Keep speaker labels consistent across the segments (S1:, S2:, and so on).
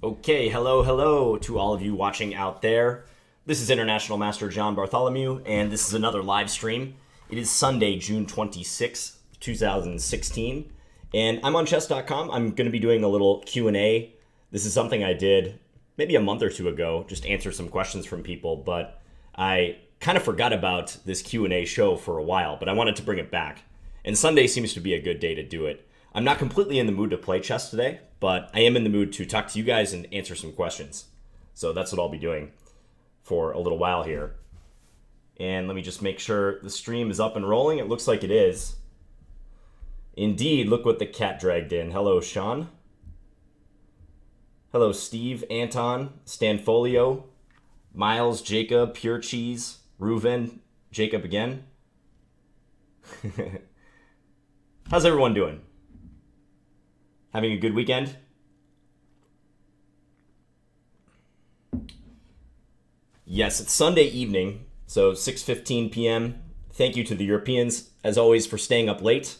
S1: Okay, hello to all of you watching out there. This is International Master John Bartholomew, and this is another live stream. It is Sunday, June 26th, 2016, and I'm on chess.com. I'm going to be doing a little Q&A. This is something I did maybe a month or two ago, just answer some questions from people, but I kind of forgot about this Q&A show for a while, but I wanted to bring it back. And Sunday seems to be a good day to do it. I'm not completely in the mood to play chess today, but I am in the mood to talk to you guys and answer some questions. So that's what I'll be doing for a little while here. And let me just make sure the stream is up and rolling. It looks like it is. Indeed, look what the cat dragged in. Hello, Sean. Hello, Steve, Anton, Stanfolio, Miles, Jacob, Pure Cheese, Reuven, Jacob again. How's everyone doing? Having a good weekend? Yes, it's Sunday evening, so 6:15 p.m. Thank you to the Europeans, as always, for staying up late.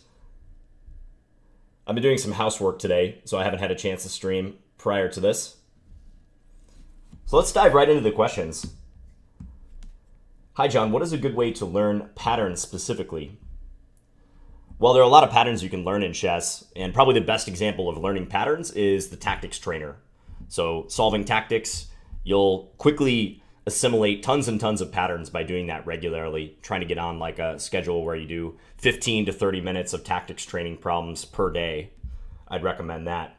S1: I've been doing some housework today, so I haven't had a chance to stream prior to this. So let's dive right into the questions. Hi, John. What is a good way to learn patterns specifically? Well, there are a lot of patterns you can learn in chess, and probably the best example of learning patterns is the tactics trainer. So solving tactics, you'll quickly assimilate tons and tons of patterns by doing that regularly, trying to get on like a schedule where you do 15 to 30 minutes of tactics training problems per day. I'd recommend that.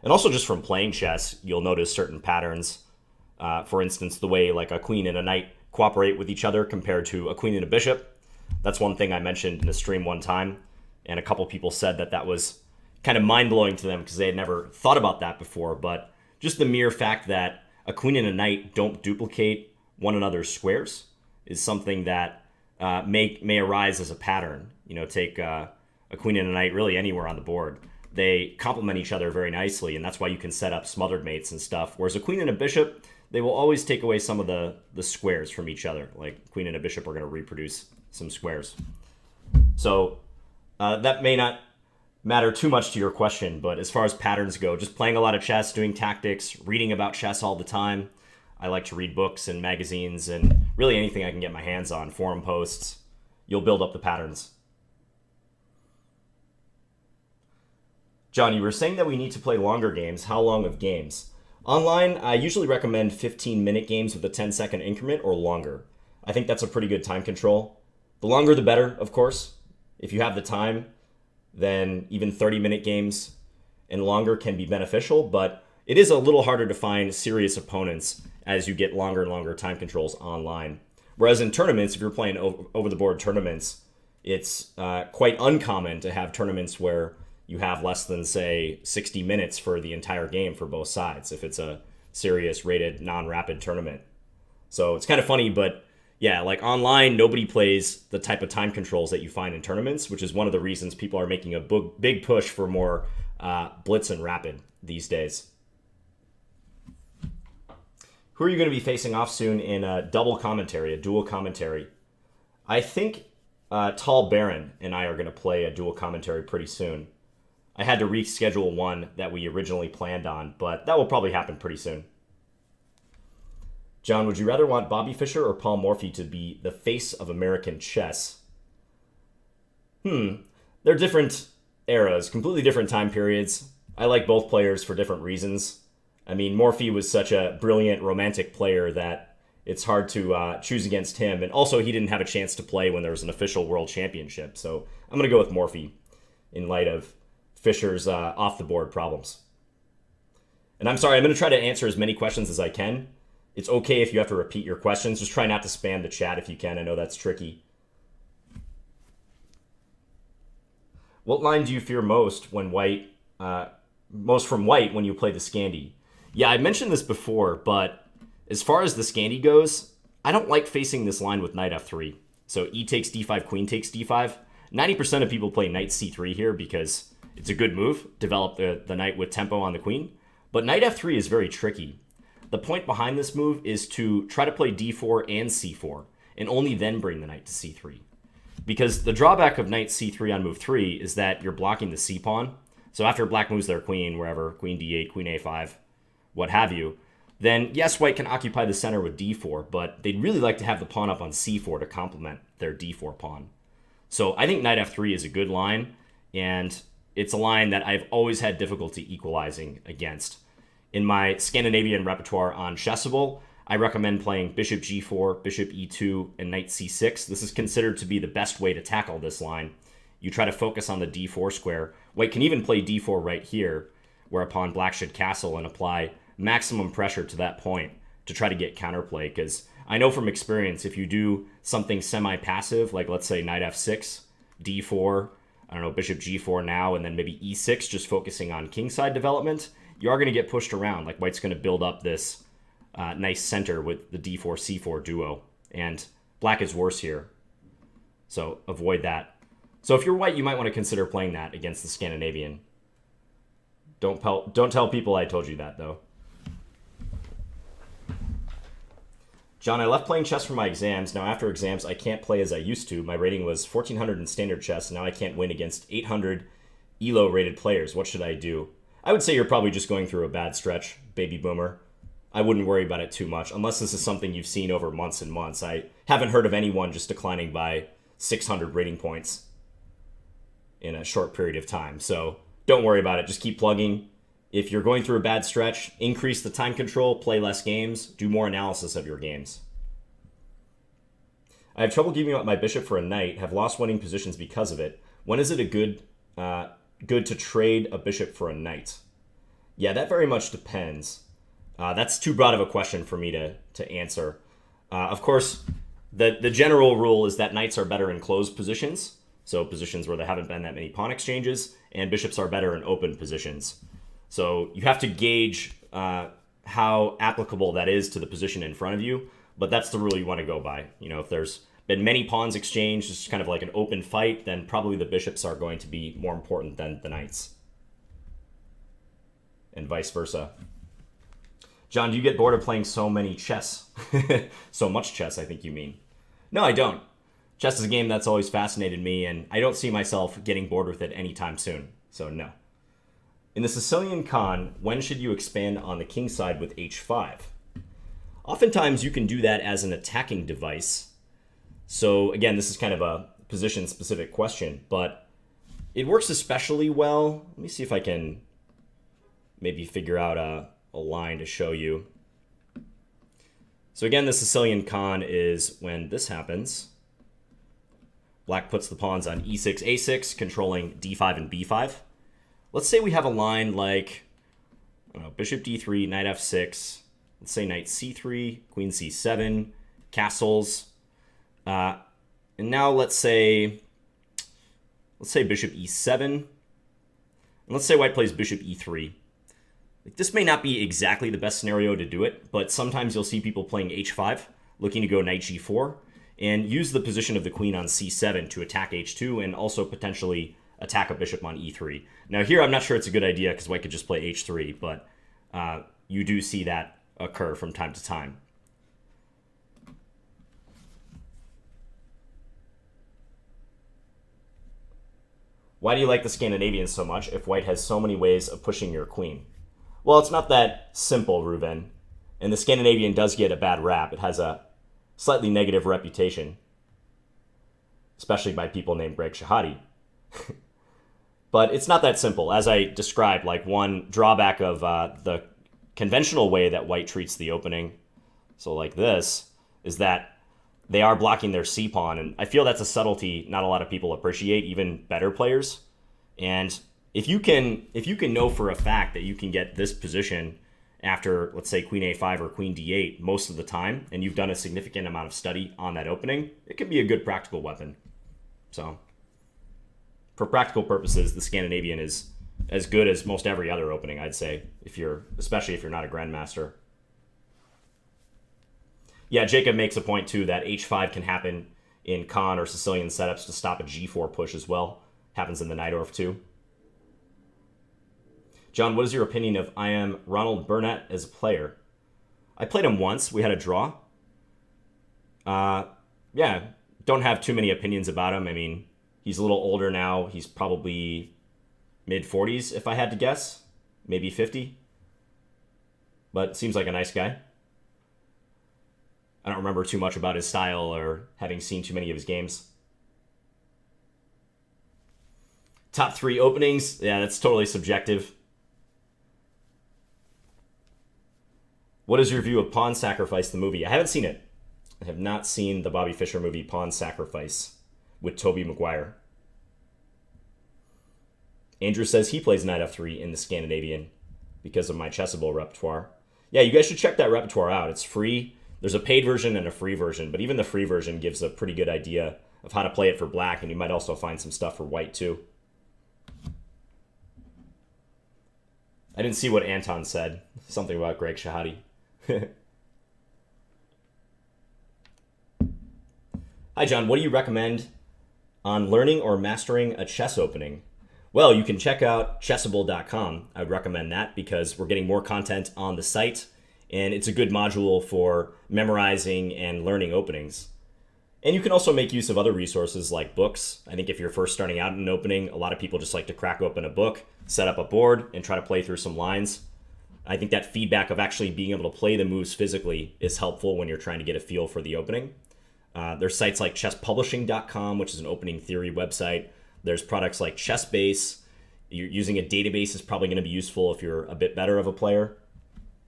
S1: And also just from playing chess, you'll notice certain patterns. For instance, the way like a queen and a knight cooperate with each other compared to a queen and a bishop. That's one thing I mentioned in a stream one time, and a couple people said that that was kind of mind-blowing to them because they had never thought about that before, but just the mere fact that a queen and a knight don't duplicate one another's squares is something that may arise as a pattern. You know, take a queen and a knight really anywhere on the board. They complement each other very nicely, and that's why you can set up smothered mates and stuff, whereas a queen and a bishop, they will always take away some of the squares from each other. Like queen and a bishop are going to reproduce some squares. So that may not matter too much to your question, but as far as patterns go, just playing a lot of chess, doing tactics, reading about chess all the time. I like to read books and magazines and really anything I can get my hands on, forum posts. You'll build up the patterns. John, you were saying that we need to play longer games. How long of games? Online, I usually recommend 15-minute games with a 10-second increment or longer. I think that's a pretty good time control. The longer the better, of course. If you have the time, then even 30-minute games and longer can be beneficial, but it is a little harder to find serious opponents as you get longer and longer time controls online. Whereas in tournaments, if you're playing over-the-board tournaments, it's quite uncommon to have tournaments where you have less than, say, 60 minutes for the entire game for both sides, if it's a serious rated non-rapid tournament. So it's kind of funny, but yeah, like online, nobody plays the type of time controls that you find in tournaments, which is one of the reasons people are making a big push for more blitz and rapid these days. Who are you going to be facing off soon in a double commentary, a dual commentary? I think Tall Baron and I are going to play a dual commentary pretty soon. I had to reschedule one that we originally planned on, but that will probably happen pretty soon. John, would you rather want Bobby Fischer or Paul Morphy to be the face of American chess? They're different eras, completely different time periods. I like both players for different reasons. I mean, Morphy was such a brilliant romantic player that it's hard to choose against him. And also, he didn't have a chance to play when there was an official world championship. So I'm going to go with Morphy in light of Fischer's off-the-board problems. And I'm sorry, I'm going to try to answer as many questions as I can. It's okay if you have to repeat your questions. Just try not to spam the chat if you can. I know that's tricky. What line do you fear most when most from white when you play the Scandi? Yeah, I mentioned this before, but as far as the Scandi goes, I don't like facing this line with knight f3. So e takes d5, queen takes d5. 90% of people play knight c3 here because it's a good move. Develop the knight with tempo on the queen. But knight f3 is very tricky. The point behind this move is to try to play d4 and c4, and only then bring the knight to c3. Because the drawback of knight c3 on move 3 is that you're blocking the c-pawn. So after black moves their queen, wherever, queen d8, queen a5, what have you, then yes, white can occupy the center with d4, but they'd really like to have the pawn up on c4 to complement their d4 pawn. So I think knight f3 is a good line, and it's a line that I've always had difficulty equalizing against. In my Scandinavian repertoire on Chessable, I recommend playing bishop g4, bishop e2, and knight c6. This is considered to be the best way to tackle this line. You try to focus on the d4 square. White can even play d4 right here, whereupon black should castle and apply maximum pressure to that point to try to get counterplay, because I know from experience, if you do something semi-passive, like let's say knight f6, d4, I don't know, bishop g4 now, and then maybe e6, just focusing on kingside development, you are going to get pushed around. Like white's going to build up this nice center with the d4, c4 duo, and black is worse here. So avoid that. So if you're white, you might want to consider playing that against the Scandinavian. Don't tell people I told you that, though. John, I left playing chess for my exams. Now, after exams, I can't play as I used to. My rating was 1400 in standard chess. Now I can't win against 800 ELO-rated players. What should I do? I would say you're probably just going through a bad stretch, baby boomer. I wouldn't worry about it too much, unless this is something you've seen over months and months. I haven't heard of anyone just declining by 600 rating points in a short period of time. So don't worry about it. Just keep plugging. If you're going through a bad stretch, increase the time control, play less games, do more analysis of your games. I have trouble giving up my bishop for a knight, have lost winning positions because of it. When is it a good to trade a bishop for a knight? Yeah, that very much depends. That's too broad of a question for me to answer. Of course, the general rule is that knights are better in closed positions, so positions where there haven't been that many pawn exchanges, and bishops are better in open positions. So you have to gauge how applicable that is to the position in front of you, but that's the rule you want to go by. You know, if there's been many pawns exchanged, it's kind of like an open fight, then probably the bishops are going to be more important than the knights. And vice versa. John, do you get bored of playing so many chess? So much chess, I think you mean. No, I don't. Chess is a game that's always fascinated me, and I don't see myself getting bored with it anytime soon, so no. In the Sicilian Khan, when should you expand on the king side with h5? Oftentimes you can do that as an attacking device. So again, this is kind of a position-specific question, but it works especially well. Let me see if I can maybe figure out a line to show you. So again, the Sicilian Khan is when this happens. Black puts the pawns on e6, a6, controlling d5 and b5. Let's say we have a line like, I don't know, bishop d3, knight f6, let's say knight c3, queen c7, castles. And now let's say bishop e7. And let's say white plays bishop e3. This may not be exactly the best scenario to do it, but sometimes you'll see people playing h5, looking to go knight g4, and use the position of the queen on c7 to attack h2 and also potentially attack a bishop on e3. Now here I'm not sure it's a good idea because white could just play h3, but you do see that occur from time to time. Why do you like the Scandinavians so much if white has so many ways of pushing your queen? Well, it's not that simple, Ruben. And the Scandinavian does get a bad rap. It has a slightly negative reputation, especially by people named Greg Shahade. But it's not that simple. As I described, like one drawback of the conventional way that white treats the opening, so like this, is that they are blocking their c-pawn. And I feel that's a subtlety not a lot of people appreciate, even better players. And if you can know for a fact that you can get this position after, let's say, queen a5 or queen d8 most of the time, and you've done a significant amount of study on that opening, it can be a good practical weapon. So for practical purposes, the Scandinavian is as good as most every other opening, I'd say, especially if you're not a grandmaster. Yeah, Jacob makes a point, too, that h5 can happen in Khan or Sicilian setups to stop a g4 push as well. Happens in the Najdorf, too. John, what is your opinion of I am Ronald Burnett as a player? I played him once. We had a draw. Yeah, don't have too many opinions about him. I mean, he's a little older now. He's probably mid-40s, if I had to guess. Maybe 50. but seems like a nice guy. I don't remember too much about his style or having seen too many of his games. Top 3 openings. Yeah, that's totally subjective. What is your view of Pawn Sacrifice, the movie? I haven't seen it. I have not seen the Bobby Fischer movie Pawn Sacrifice with Tobey Maguire. Andrew says he plays knight f3 in the Scandinavian because of my chessable repertoire. Yeah, you guys should check that repertoire out. It's free. There's a paid version and a free version, but even the free version gives a pretty good idea of how to play it for black, and you might also find some stuff for white too. I didn't see what Anton said. Something about Greg Shahadi. Hi, John. What do you recommend on learning or mastering a chess opening? Well, you can check out chessable.com. I would recommend that because we're getting more content on the site, and it's a good module for memorizing and learning openings. And you can also make use of other resources like books. I think if you're first starting out in an opening, a lot of people just like to crack open a book, set up a board, and try to play through some lines. I think that feedback of actually being able to play the moves physically is helpful when you're trying to get a feel for the opening. There's sites like chesspublishing.com, which is an opening theory website. There's products like ChessBase. Using a database is probably going to be useful if you're a bit better of a player.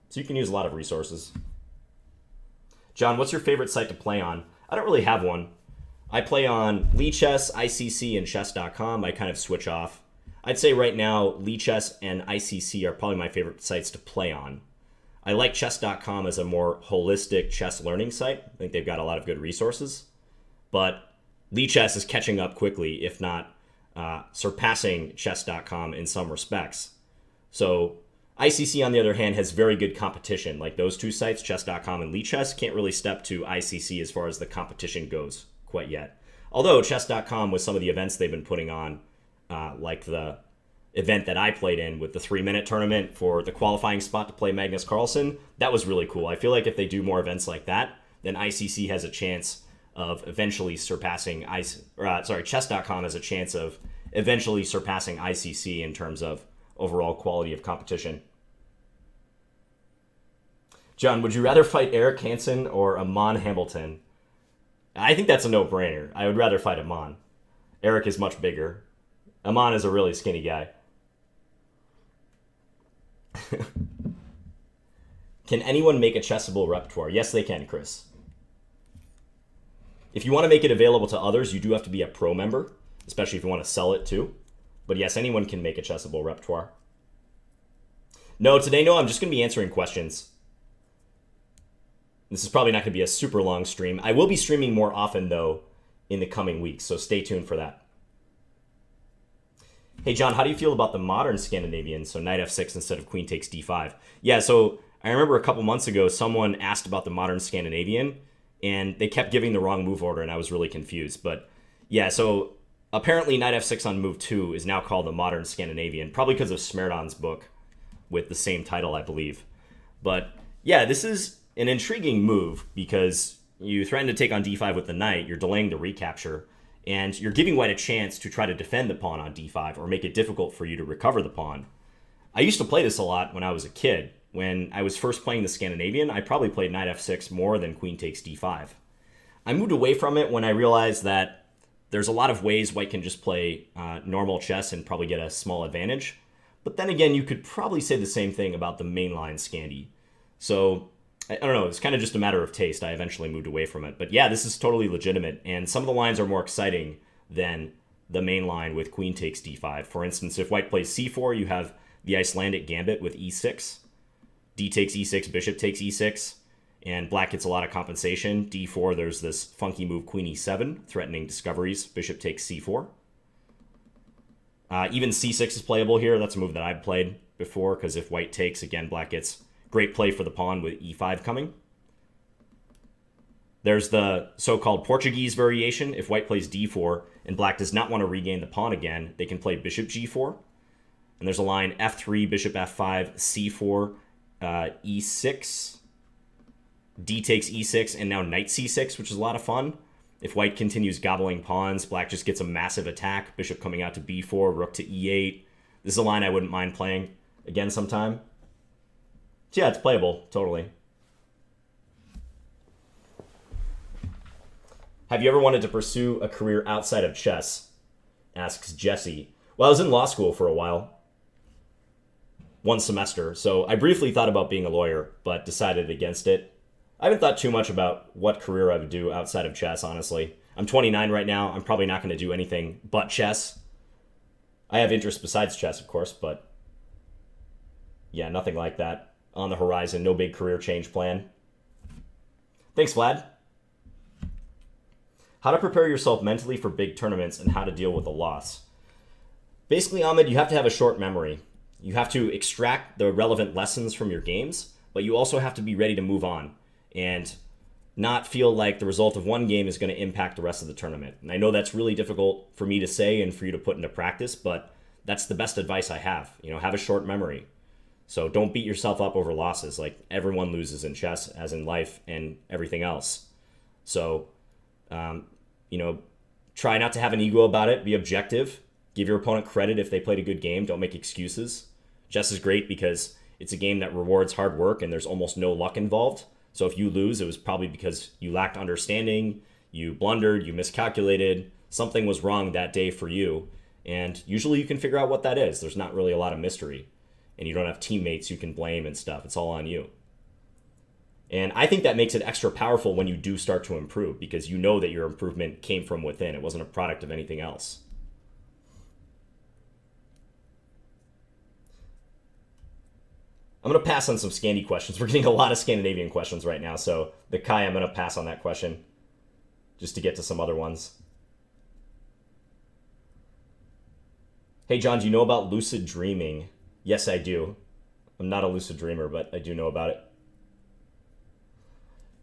S1: So you can use a lot of resources. John, what's your favorite site to play on? I don't really have one. I play on Lichess, ICC, and chess.com. I kind of switch off. I'd say right now, Lichess and ICC are probably my favorite sites to play on. I like chess.com as a more holistic chess learning site. I think they've got a lot of good resources. But Lichess is catching up quickly, if not surpassing chess.com in some respects. So ICC, on the other hand, has very good competition. Like those two sites, chess.com and Lichess, can't really step to ICC as far as the competition goes quite yet. Although chess.com, with some of the events they've been putting on, like the event that I played in with the 3-minute tournament for the qualifying spot to play Magnus Carlsen, that was really cool. I feel like if they do more events like that, then ICC has a chance of eventually surpassing chess.com has a chance of eventually surpassing ICC in terms of overall quality of competition. John, would you rather fight Eric Hansen or Amon Hamilton? I think that's a no-brainer. I would rather fight Amon. Eric is much bigger. Amon is a really skinny guy. Can anyone make a chessable repertoire? Yes, they can, Chris. If you want to make it available to others, you do have to be a pro member, especially if you want to sell it too. But yes, anyone can make a chessable repertoire. No, today, no, I'm just going to be answering questions. This is probably not going to be a super long stream. I will be streaming more often, though, in the coming weeks, so stay tuned for that. Hey, John, how do you feel about the modern Scandinavian? So knight f6 instead of queen takes d5. Yeah, so I remember a couple months ago, someone asked about the modern Scandinavian, and they kept giving the wrong move order, and I was really confused. But yeah, so apparently knight f6 on move 2 is now called the modern Scandinavian, probably because of Smerdon's book with the same title, I believe. But yeah, this is an intriguing move because you threaten to take on d5 with the knight, you're delaying the recapture, and you're giving white a chance to try to defend the pawn on d5 or make it difficult for you to recover the pawn. I used to play this a lot when I was a kid. When I was first playing the Scandinavian, I probably played knight f6 more than queen takes d5. I moved away from it when I realized that there's a lot of ways white can just play normal chess and probably get a small advantage. But then again, you could probably say the same thing about the mainline Scandi. So I don't know, it's kind of just a matter of taste. I eventually moved away from it. But yeah, this is totally legitimate, and some of the lines are more exciting than the main line with queen takes d5. For instance, if white plays c4, you have the Icelandic gambit with e6. D takes e6, bishop takes e6, and black gets a lot of compensation. d4, there's this funky move queen e7, threatening discoveries. Bishop takes c4. Even c6 is playable here. That's a move that I've played before, because if white takes, again, black gets great play for the pawn with e5 coming. There's the so-called Portuguese variation. If white plays d4 and black does not want to regain the pawn again, they can play bishop g4. And there's a line f3, bishop f5, c4, e6, d takes e6, and now knight c6, which is a lot of fun. If white continues gobbling pawns, black just gets a massive attack. Bishop coming out to b4, rook to e8. This is a line I wouldn't mind playing again sometime. So yeah, it's playable, totally. Have you ever wanted to pursue a career outside of chess? Asks Jesse. Well, I was in law school for a while, one semester, so I briefly thought about being a lawyer, but decided against it. I haven't thought too much about what career I would do outside of chess, honestly. I'm 29 right now. I'm probably not going to do anything but chess. I have interests besides chess, of course, but yeah, nothing like that on the horizon. No big career change plan. Thanks, Vlad. How to prepare yourself mentally for big tournaments and how to deal with a loss. Basically, Ahmed, you have to have a short memory. You have to extract the relevant lessons from your games, but you also have to be ready to move on and not feel like the result of one game is going to impact the rest of the tournament. And I know that's really difficult for me to say and for you to put into practice, but that's the best advice I have. Have a short memory. So don't beat yourself up over losses. Like, everyone loses in chess, as in life and everything else. So, try not to have an ego about it. Be objective. Give your opponent credit if they played a good game. Don't make excuses. Chess is great because it's a game that rewards hard work and there's almost no luck involved. So if you lose, it was probably because you lacked understanding, you blundered, you miscalculated, something was wrong that day for you. And usually you can figure out what that is. There's not really a lot of mystery. And you don't have teammates you can blame and stuff. It's all on you. And I think that makes it extra powerful when you do start to improve, because you know that your improvement came from within. It wasn't a product of anything else. I'm going to pass on some Scandi questions. We're getting a lot of Scandinavian questions right now, so the Kai, I'm going to pass on that question just to get to some other ones. Hey, John, do you know about lucid dreaming? Yes, I do. I'm not a lucid dreamer, but I do know about it.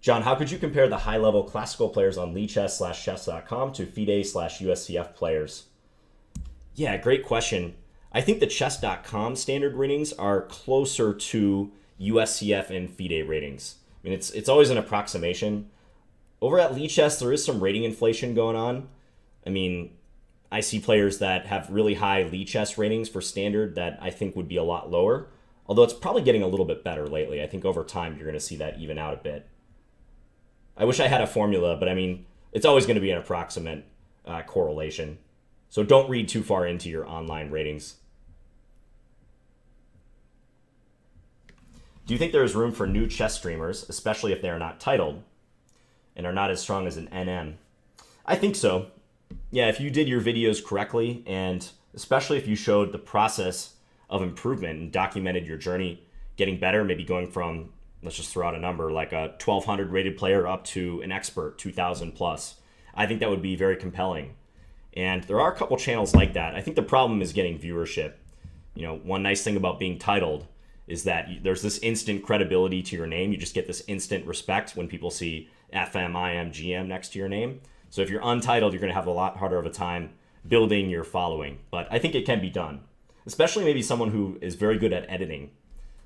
S1: John, how could you compare the high-level classical players on lichess/chess.com to FIDE/USCF players? Yeah, great question. I think the chess.com standard ratings are closer to USCF and FIDE ratings. I mean, it's always an approximation. Over at Lichess, there is some rating inflation going on. I mean, I see players that have really high Lichess ratings for standard that I think would be a lot lower, although it's probably getting a little bit better lately. I think over time you're going to see that even out a bit. I wish I had a formula, but I mean, it's always going to be an approximate correlation. So don't read too far into your online ratings. Do you think there is room for new chess streamers, especially if they are not titled and are not as strong as an NM? I think so. Yeah, if you did your videos correctly, and especially if you showed the process of improvement and documented your journey getting better, maybe going from, let's just throw out a number, like a 1200 rated player up to an expert, 2000 plus, I think that would be very compelling. And there are a couple channels like that. I think the problem is getting viewership. One nice thing about being titled is that there's this instant credibility to your name. You just get this instant respect when people see FM, IM, GM next to your name. So if you're untitled, you're going to have a lot harder of a time building your following. But I think it can be done, especially maybe someone who is very good at editing.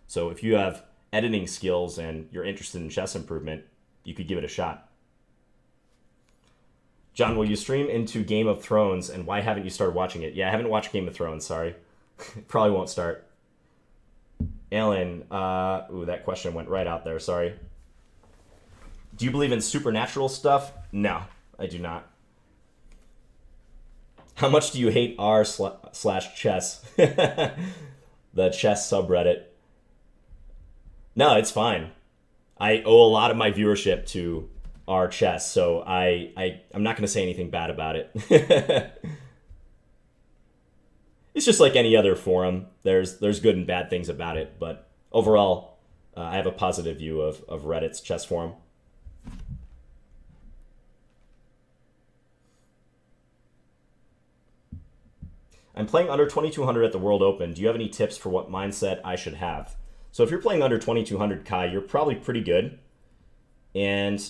S1: So if you have editing skills and you're interested in chess improvement, you could give it a shot. John, will you stream into Game of Thrones, and why haven't you started watching it? Yeah, I haven't watched Game of Thrones, sorry. Probably won't start. Alan, that question went right out there, sorry. Do you believe in supernatural stuff? No, I do not. How much do you hate r/chess? The chess subreddit. No, it's fine. I owe a lot of my viewership to r chess, so I'm not going to say anything bad about it. It's just like any other forum. There's good and bad things about it, but overall, I have a positive view of Reddit's chess forum. I'm playing under 2200 at the World Open. Do you have any tips for what mindset I should have? So if you're playing under 2200, Kai, you're probably pretty good. And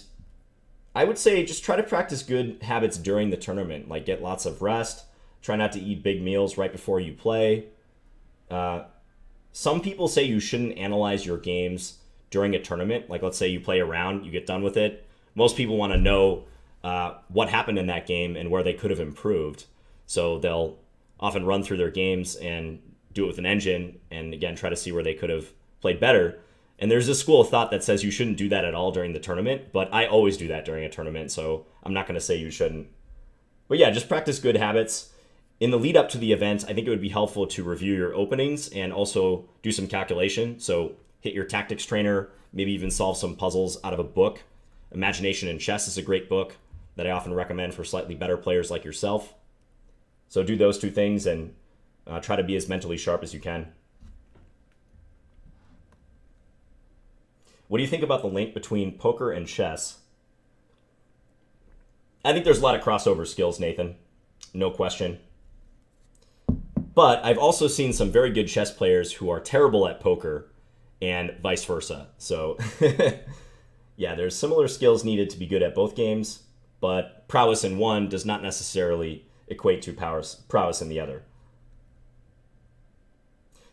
S1: I would say just try to practice good habits during the tournament, like get lots of rest. Try not to eat big meals right before you play. Some people say you shouldn't analyze your games during a tournament. Like, let's say you play a round, you get done with it. Most people want to know what happened in that game and where they could have improved. So they'll often run through their games and do it with an engine and, again, try to see where they could have played better. And there's a school of thought that says you shouldn't do that at all during the tournament, but I always do that during a tournament, so I'm not going to say you shouldn't. But yeah, just practice good habits. In the lead up to the event, I think it would be helpful to review your openings and also do some calculation. So hit your tactics trainer, maybe even solve some puzzles out of a book. Imagination in Chess is a great book that I often recommend for slightly better players like yourself. So do those two things and try to be as mentally sharp as you can. What do you think about the link between poker and chess? I think there's a lot of crossover skills, Nathan. No question. But I've also seen some very good chess players who are terrible at poker and vice versa. So yeah, there's similar skills needed to be good at both games, but prowess in one does not necessarily equate to prowess in the other.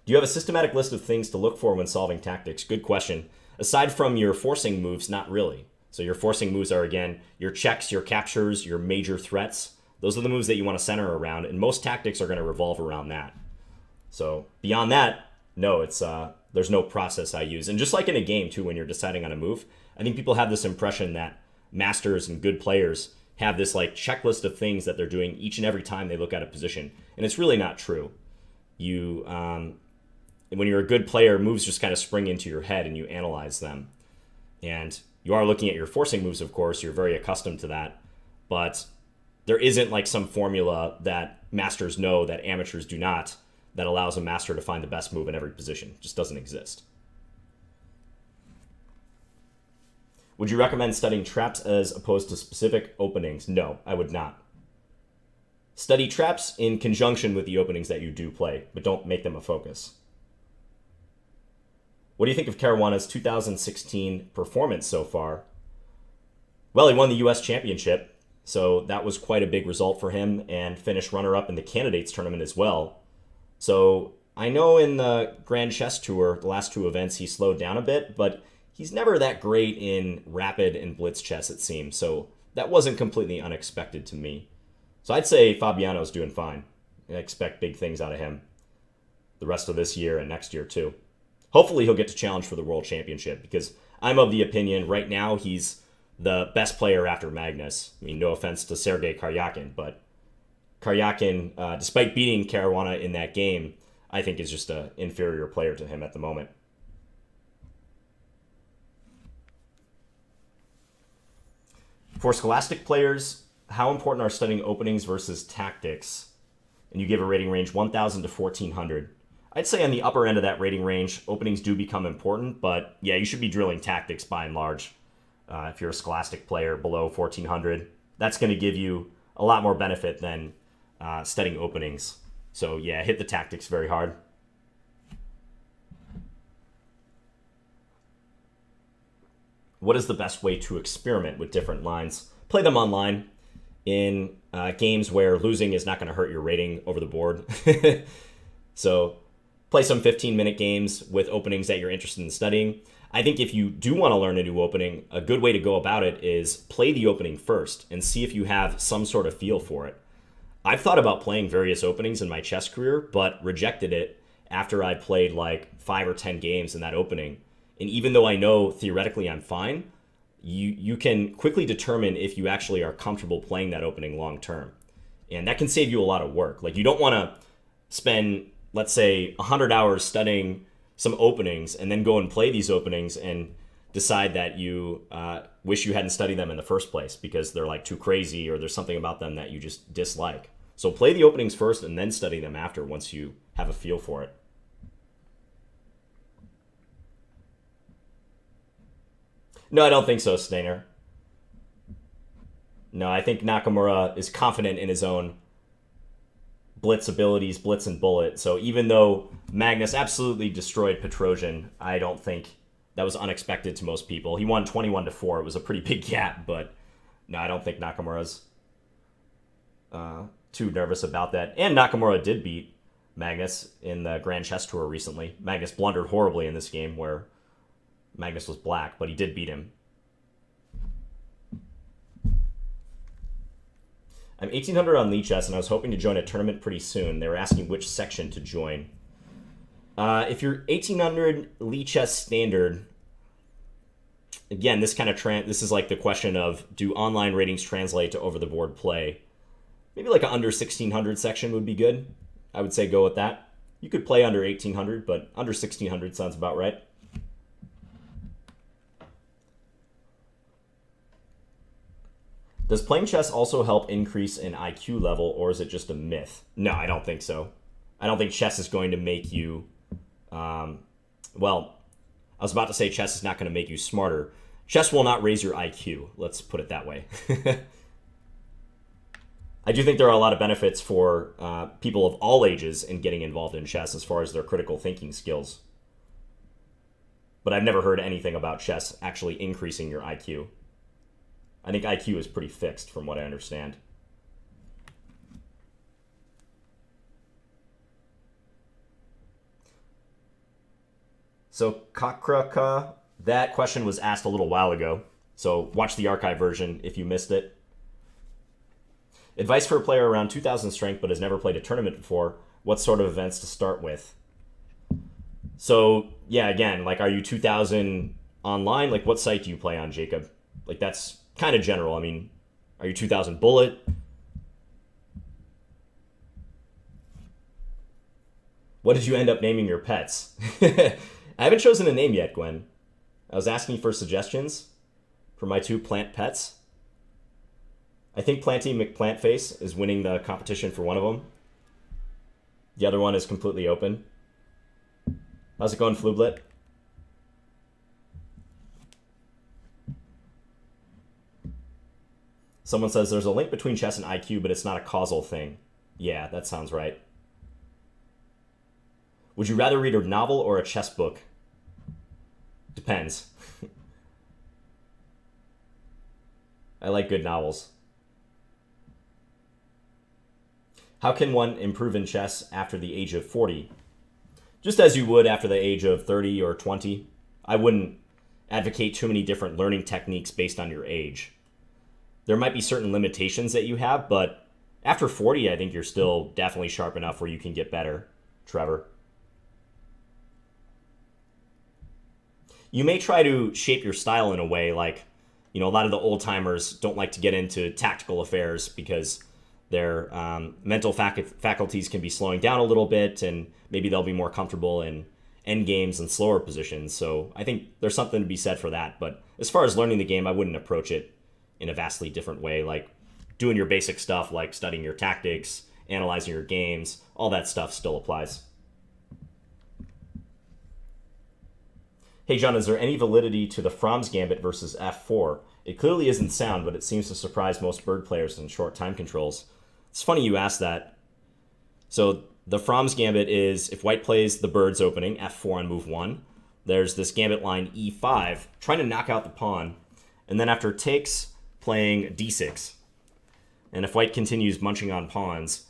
S1: Do you have a systematic list of things to look for when solving tactics? Good question. Aside from your forcing moves, not really. So your forcing moves are, again, your checks, your captures, your major threats. Those are the moves that you want to center around, and most tactics are going to revolve around that. So beyond that, no, there's no process I use. And just like in a game, too, when you're deciding on a move, I think people have this impression that masters and good players have this like checklist of things that they're doing each and every time they look at a position. And it's really not true. When you're a good player, moves just kind of spring into your head and you analyze them. And you are looking at your forcing moves, of course. You're very accustomed to that. But there isn't like some formula that masters know that amateurs do not that allows a master to find the best move in every position. It just doesn't exist. Would you recommend studying traps as opposed to specific openings? No, I would not. Study traps in conjunction with the openings that you do play, but don't make them a focus. What do you think of Caruana's 2016 performance so far? Well, he won the U.S. Championship, so that was quite a big result for him, and finished runner-up in the Candidates Tournament as well. So I know in the Grand Chess Tour, the last two events, he slowed down a bit, but he's never that great in rapid and blitz chess, it seems. So that wasn't completely unexpected to me. So I'd say Fabiano's doing fine. I expect big things out of him the rest of this year and next year too. Hopefully he'll get to challenge for the World Championship, because I'm of the opinion right now he's the best player after Magnus. I mean, no offense to Sergei Karyakin, but Karyakin, despite beating Caruana in that game, I think is just an inferior player to him at the moment. For Scholastic players, how important are studying openings versus tactics? And you give a rating range 1,000 to 1,400. I'd say on the upper end of that rating range, openings do become important, but yeah, you should be drilling tactics by and large. If you're a Scholastic player below 1,400, that's going to give you a lot more benefit than studying openings. So yeah, hit the tactics very hard. What is the best way to experiment with different lines? Play them online in games where losing is not going to hurt your rating over the board. So play some 15-minute games with openings that you're interested in studying. I think if you do want to learn a new opening, a good way to go about it is play the opening first and see if you have some sort of feel for it. I've thought about playing various openings in my chess career, but rejected it after I played like 5 or 10 games in that opening. And even though I know theoretically I'm fine, you can quickly determine if you actually are comfortable playing that opening long term. And that can save you a lot of work. Like, you don't want to spend, let's say, 100 hours studying some openings and then go and play these openings and decide that you wish you hadn't studied them in the first place because they're like too crazy or there's something about them that you just dislike. So play the openings first and then study them after once you have a feel for it. No, I don't think so, Stainer. No, I think Nakamura is confident in his own blitz abilities, blitz and bullet. So even though Magnus absolutely destroyed Petrosian, I don't think that was unexpected to most people. He won 21-4. It was a pretty big gap, but no, I don't think Nakamura's too nervous about that. And Nakamura did beat Magnus in the Grand Chess Tour recently. Magnus blundered horribly in this game where Magnus was black, but he did beat him. I'm 1800 on Lichess, and I was hoping to join a tournament pretty soon. They were asking which section to join. If you're 1800 Lichess Standard, Again, this is like the question of, do online ratings translate to over the board play? Maybe like an under 1600 section would be good. I would say go with that. You could play under 1800, but under 1600 sounds about right. Does playing chess also help increase an IQ level, or is it just a myth? No, I don't think so. I don't think chess is going to make you, well, I was about to say chess is not going to make you smarter. Chess will not raise your IQ. Let's put it that way. I do think there are a lot of benefits for people of all ages in getting involved in chess as far as their critical thinking skills. But I've never heard anything about chess actually increasing your IQ. I think IQ is pretty fixed from what I understand. So Kakraka, that question was asked a little while ago. So watch the archive version if you missed it. Advice for a player around 2,000 strength but has never played a tournament before. What sort of events to start with? So yeah, again, like, are you 2,000 online? Like, what site do you play on, Jacob? Like, that's kind of general. I mean, are you 2,000 bullet? What did you end up naming your pets? I haven't chosen a name yet, Gwen. I was asking for suggestions for my 2 plant pets. I think Planty McPlantface is winning the competition for one of them. The other one is completely open. How's it going, Flublet? Someone says there's a link between chess and IQ, but it's not a causal thing. Yeah, that sounds right. Would you rather read a novel or a chess book? Depends. I like good novels. How can one improve in chess after the age of 40? Just as you would after the age of 30 or 20. I wouldn't advocate too many different learning techniques based on your age. There might be certain limitations that you have, but after 40, I think you're still definitely sharp enough where you can get better, Trevor. You may try to shape your style in a way like, a lot of the old timers don't like to get into tactical affairs because their mental faculties can be slowing down a little bit, and maybe they'll be more comfortable in end games and slower positions. So I think there's something to be said for that. But as far as learning the game, I wouldn't approach it in a vastly different way, like doing your basic stuff, like studying your tactics, analyzing your games. All that stuff still applies. Hey, John, is there any validity to the Fromm's gambit versus f4? It clearly isn't sound, but it seems to surprise most bird players in short time controls. It's funny you asked that. So the Fromm's gambit is, if white plays the bird's opening, f4 on move 1, there's this gambit line e5, trying to knock out the pawn, and then after takes, playing d6. And if white continues munching on pawns,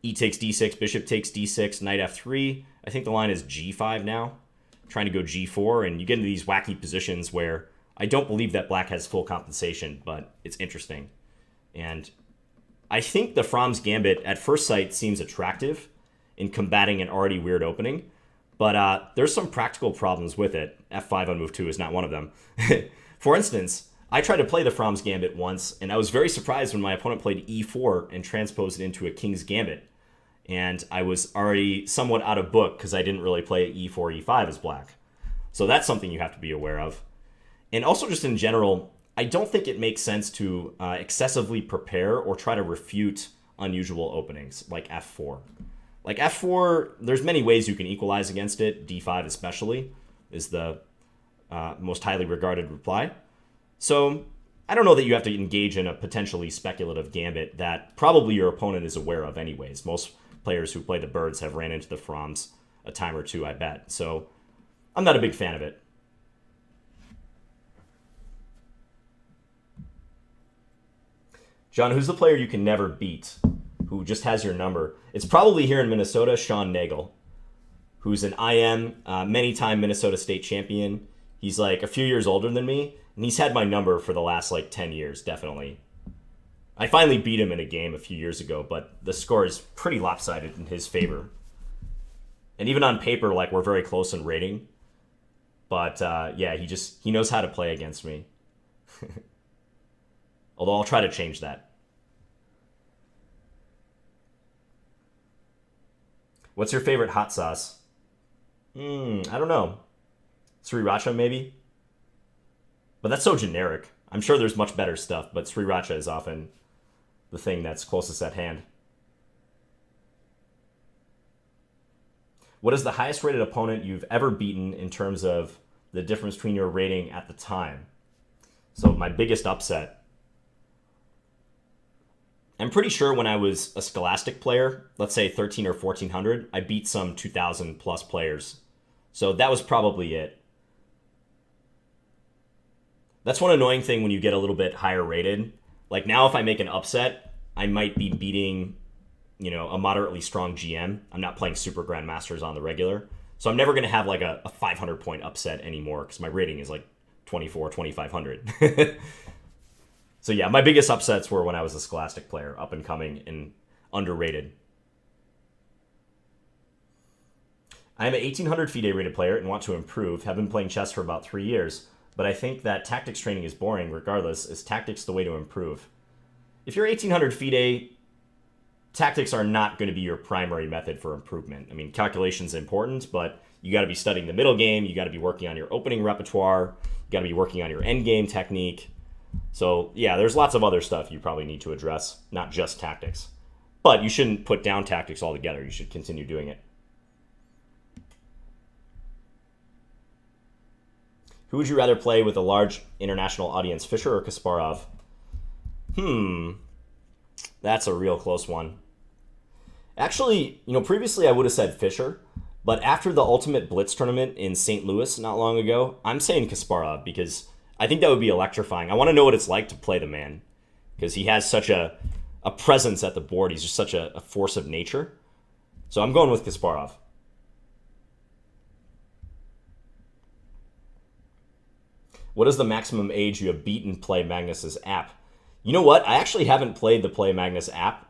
S1: e takes d6, bishop takes d6, knight f3. I think the line is g5 now, trying to go g4, and you get into these wacky positions where I don't believe that black has full compensation, but it's interesting. And I think the Fromm's gambit at first sight seems attractive in combating an already weird opening, but there's some practical problems with it. f5 on move 2 is not one of them. For instance, I tried to play the Fromm's gambit once, and I was very surprised when my opponent played e4 and transposed it into a king's gambit. And I was already somewhat out of book because I didn't really play e4, e5 as black. So that's something you have to be aware of. And also just in general, I don't think it makes sense to excessively prepare or try to refute unusual openings like f4. Like f4, there's many ways you can equalize against it. d5 especially is the most highly regarded reply. So I don't know that you have to engage in a potentially speculative gambit that probably your opponent is aware of anyways. Most players who play the birds have ran into the Fromm's a time or two, I bet. So I'm not a big fan of it. John, who's the player you can never beat, who just has your number? It's probably here in Minnesota, Sean Nagel, who's an IM, many-time Minnesota State champion. He's like a few years older than me, and he's had my number for the last 10 years, definitely. I finally beat him in a game a few years ago, but the score is pretty lopsided in his favor. And even on paper, we're very close in rating. But yeah, he knows how to play against me. Although I'll try to change that. What's your favorite hot sauce? I don't know. Sriracha, maybe? But that's so generic. I'm sure there's much better stuff, but sriracha is often the thing that's closest at hand. What is the highest rated opponent you've ever beaten in terms of the difference between your rating at the time? So my biggest upset. I'm pretty sure when I was a Scholastic player, let's say 13 or 1400, I beat some 2000 plus players. So that was probably it. That's one annoying thing when you get a little bit higher rated. Like now if I make an upset, I might be beating, a moderately strong GM. I'm not playing Super Grandmasters on the regular. So I'm never going to have like a 500 point upset anymore because my rating is like 2,500. So yeah, my biggest upsets were when I was a Scholastic player, up and coming and underrated. I am an 1800 FIDE rated player and want to improve. Have been playing chess for about 3 years, but I think that tactics training is boring regardless. Is tactics the way to improve? If you're 1800 FIDE, tactics are not going to be your primary method for improvement. I mean, calculation's important, but you got to be studying the middle game. You got to be working on your opening repertoire. You got to be working on your endgame technique. So yeah, there's lots of other stuff you probably need to address, not just tactics. But you shouldn't put down tactics altogether. You should continue doing it. Who would you rather play with a large international audience, Fischer or Kasparov? That's a real close one. Actually, previously I would have said Fischer, but after the Ultimate Blitz tournament in St. Louis not long ago, I'm saying Kasparov because I think that would be electrifying. I want to know what it's like to play the man because he has such a presence at the board. He's just such a force of nature. So I'm going with Kasparov. What is the maximum age you have beaten Play Magnus's app? You know what? I actually haven't played the Play Magnus app,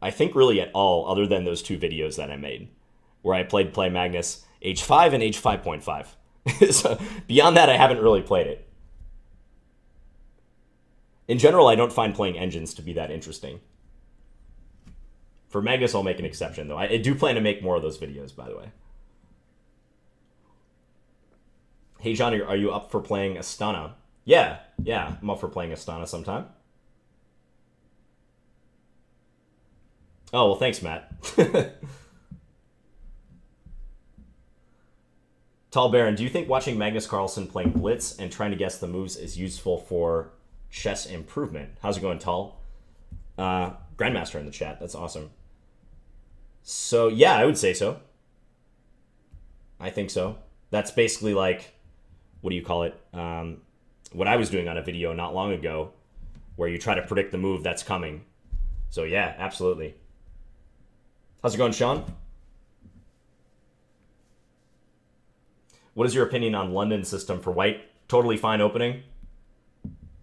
S1: I think really at all, other than those 2 videos that I made, where I played Play Magnus age 5 and age 5.5. So beyond that, I haven't really played it. In general, I don't find playing engines to be that interesting. For Magnus, I'll make an exception, though. I do plan to make more of those videos, by the way. Hey, John, are you up for playing Astana? Yeah, I'm up for playing Astana sometime. Oh, well, thanks, Matt. Tall Baron, do you think watching Magnus Carlsen playing Blitz and trying to guess the moves is useful for chess improvement? How's it going, Tall? Grandmaster in the chat. That's awesome. So, yeah, I would say so. I think so. That's basically like, what do you call it? What I was doing on a video not long ago, where you try to predict the move that's coming. So, yeah, absolutely. How's it going, Sean? What is your opinion on London system for white? Totally fine opening.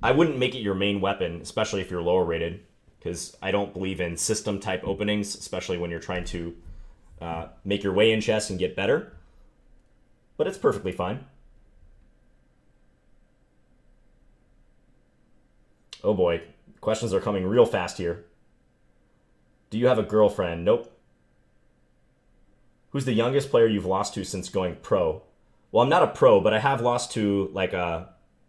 S1: I wouldn't make it your main weapon, especially if you're lower rated, because I don't believe in system type openings, especially when you're trying to make your way in chess and get better. But it's perfectly fine. Oh boy, questions are coming real fast here. Do you have a girlfriend? Nope. Who's the youngest player you've lost to since going pro? Well, I'm not a pro, but I have lost to like a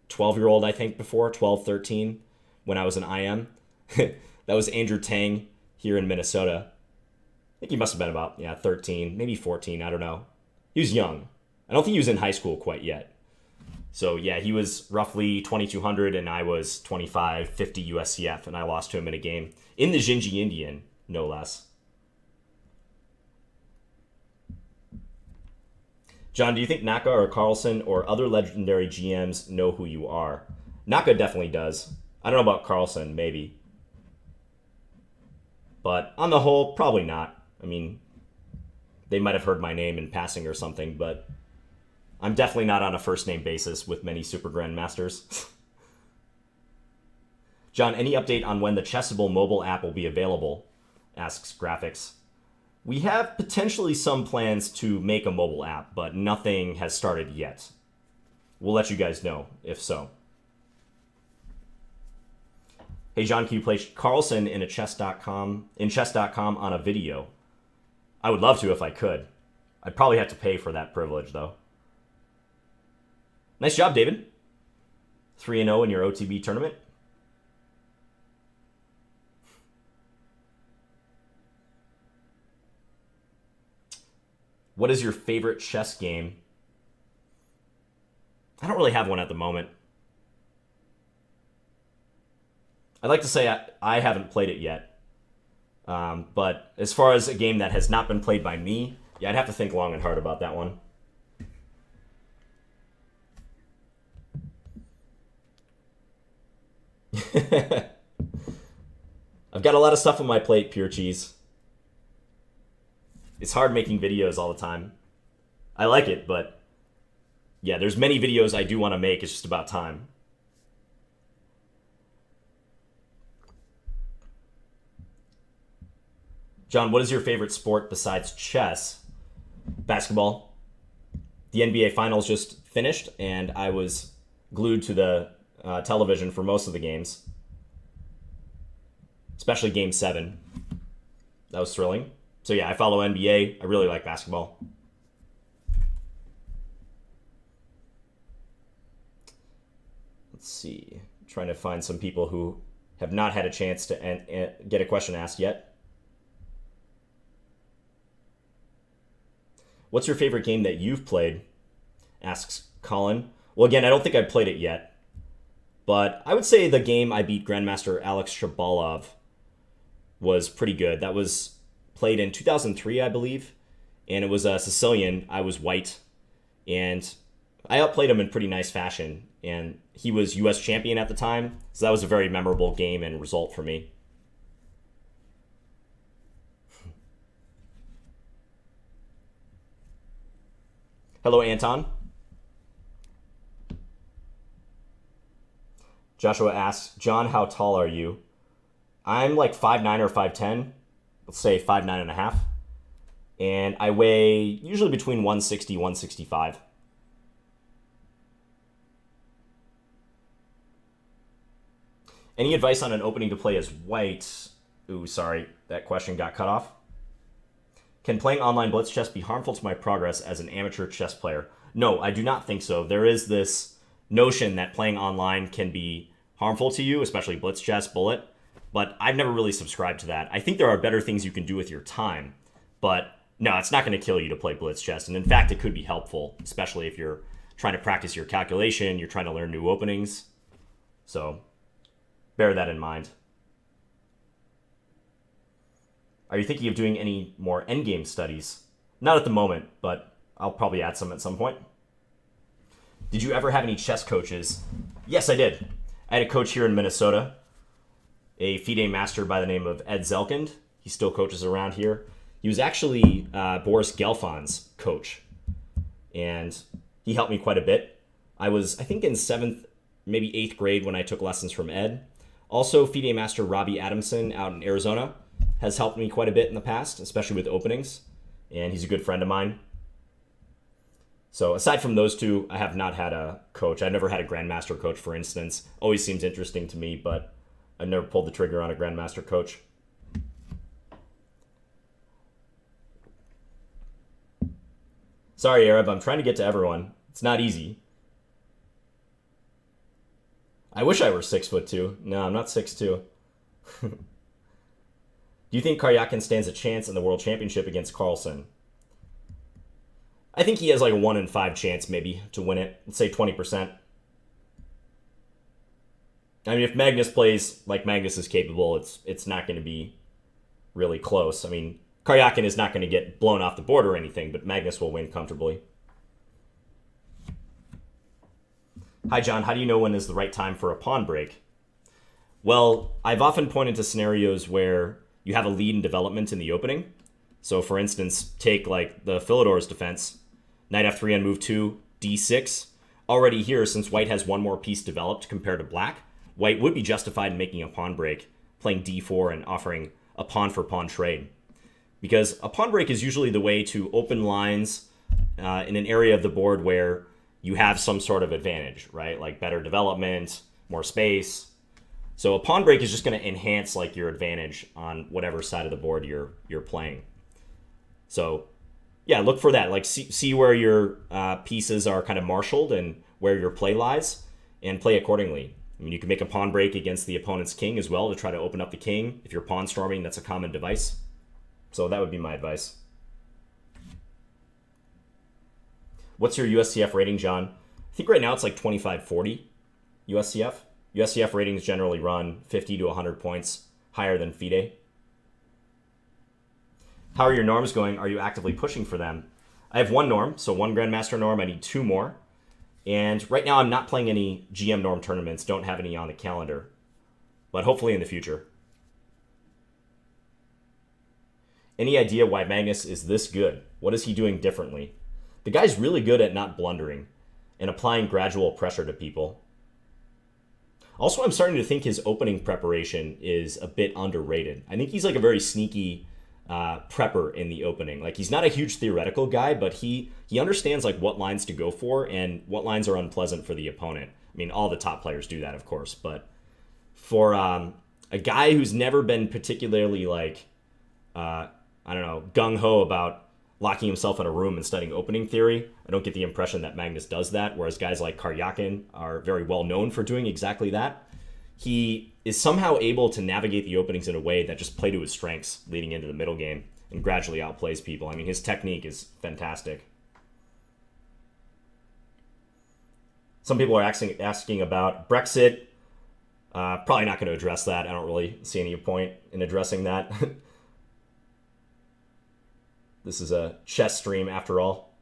S1: 12-year-old, I think, before, 12, 13, when I was an IM. That was Andrew Tang here in Minnesota. I think he must have been about, 13, maybe 14, I don't know. He was young. I don't think he was in high school quite yet. So, yeah, he was roughly 2,200, and I was 25, 50 USCF, and I lost to him in a game. In the Jinji Indian, no less. John, do you think Naka or Carlsen or other legendary GMs know who you are? Naka definitely does. I don't know about Carlsen, maybe. But on the whole, probably not. I mean, they might have heard my name in passing or something, but I'm definitely not on a first-name basis with many Super Grandmasters. John, any update on when the Chessable mobile app will be available? Asks Graphics. We have potentially some plans to make a mobile app, but nothing has started yet. we'll let you guys know if so. Hey John, can you play Carlsen in chess.com on a video? I would love to if I could. I'd probably have to pay for that privilege though. Nice job, David. 3-0 in your OTB tournament. What is your favorite chess game? I don't really have one at the moment. I'd like to say I haven't played it yet. But as far as a game that has not been played by me, yeah, I'd have to think long and hard about that one. I've got a lot of stuff on my plate, Pure Cheese. It's hard making videos all the time. I like it, but yeah, there's many videos I do want to make. It's just about time. John, what is your favorite sport besides chess? Basketball. The NBA Finals just finished, and I was glued to the television for most of the games, especially Game 7. That was thrilling. So yeah, I follow NBA. I really like basketball. Let's see. I'm trying to find some people who have not had a chance to get a question asked yet. What's your favorite game that you've played? Asks Colin. Well, again, I don't think I've played it yet. But I would say the game I beat Grandmaster Alex Shabalov was pretty good. That was played in 2003, I believe. And it was a Sicilian. I was white. And I outplayed him in pretty nice fashion. And he was U.S. champion at the time. So that was a very memorable game and result for me. Hello, Anton. Joshua asks, John, how tall are you? I'm like 5'9 or 5'10. Let's say 5'9.5. And I weigh usually between 160, 165. Any advice on an opening to play as white? Ooh, sorry, that question got cut off. Can playing online blitz chess be harmful to my progress as an amateur chess player? No, I do not think so. There is this notion that playing online can be harmful to you, especially blitz chess, bullet, but I've never really subscribed to that. I think there are better things you can do with your time, but no, it's not going to kill you to play blitz chess, and in fact, it could be helpful, especially if you're trying to practice your calculation, you're trying to learn new openings, so bear that in mind. Are you thinking of doing any more endgame studies? Not at the moment, but I'll probably add some at some point. Did you ever have any chess coaches? Yes, I did. I had a coach here in Minnesota, a FIDE master by the name of Ed Zelkind. He still coaches around here. He was actually Boris Gelfand's coach, and he helped me quite a bit. I was, I think, in 7th, maybe 8th grade when I took lessons from Ed. Also, FIDE master Robbie Adamson out in Arizona has helped me quite a bit in the past, especially with openings, and he's a good friend of mine. So aside from those two, I have not had a coach. I've never had a grandmaster coach, for instance. Always seems interesting to me, but I've never pulled the trigger on a grandmaster coach. Sorry, Arab, I'm trying to get to everyone. It's not easy. I wish I were 6'2". No, I'm not 6'2". Do you think Karyakin stands a chance in the World Championship against Carlsen? I think he has like a 1 in 5 chance maybe to win it. Let's say 20%. I mean, if Magnus plays like Magnus is capable, it's not going to be really close. I mean, Karyakin is not going to get blown off the board or anything, but Magnus will win comfortably. Hi, John. How do you know when is the right time for a pawn break? Well, I've often pointed to scenarios where you have a lead in development in the opening. So, for instance, take like the Philidor's defense. Knight f3 on move 2, d6. Already here, since white has one more piece developed compared to black, white would be justified in making a pawn break, playing d4 and offering a pawn-for-pawn trade. Because a pawn break is usually the way to open lines in an area of the board where you have some sort of advantage, right? Like better development, more space. So a pawn break is just going to enhance like your advantage on whatever side of the board you're playing. So yeah, look for that. Like see where your pieces are kind of marshaled and where your play lies, and play accordingly. I mean, you can make a pawn break against the opponent's king as well to try to open up the king. If you're pawn storming, that's a common device. So that would be my advice. What's your USCF rating, John? I think right now it's like 2540 USCF. USCF ratings generally run 50 to 100 points higher than FIDE. How are your norms going? Are you actively pushing for them? I have one norm, so one Grandmaster norm. I need 2 more. And right now I'm not playing any GM norm tournaments, don't have any on the calendar. But hopefully in the future. Any idea why Magnus is this good? What is he doing differently? The guy's really good at not blundering and applying gradual pressure to people. Also, I'm starting to think his opening preparation is a bit underrated. I think he's like a very sneaky prepper in the opening. Like, he's not a huge theoretical guy, but he understands like what lines to go for and what lines are unpleasant for the opponent. I mean, all the top players do that, of course, but for a guy who's never been particularly like I don't know, gung-ho about locking himself in a room and studying opening theory, I don't get the impression that Magnus does that, whereas guys like Karyakin are very well known for doing exactly that. He is somehow able to navigate the openings in a way that just play to his strengths leading into the middle game and gradually outplays people. I mean, his technique is fantastic. Some people are asking about Brexit. Probably not going to address that. I don't really see any point in addressing that. This is a chess stream after all.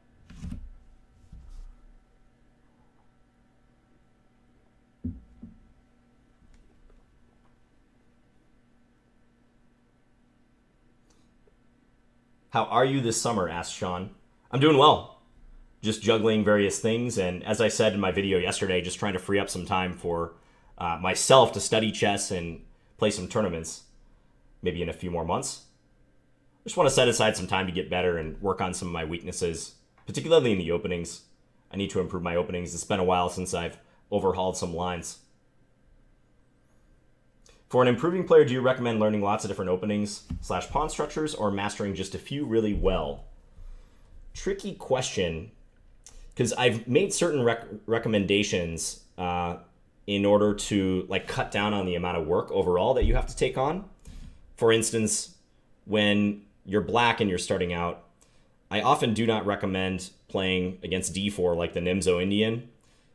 S1: How are you this summer? Asked Sean. I'm doing well. Just juggling various things. And as I said in my video yesterday, just trying to free up some time for myself to study chess and play some tournaments, maybe in a few more months. Just want to set aside some time to get better and work on some of my weaknesses, particularly in the openings. I need to improve my openings. It's been a while since I've overhauled some lines. For an improving player, do you recommend learning lots of different openings / pawn structures or mastering just a few really well? Tricky question, because I've made certain recommendations in order to like cut down on the amount of work overall that you have to take on. For instance, when you're black and you're starting out, I often do not recommend playing against d4 like the Nimzo Indian,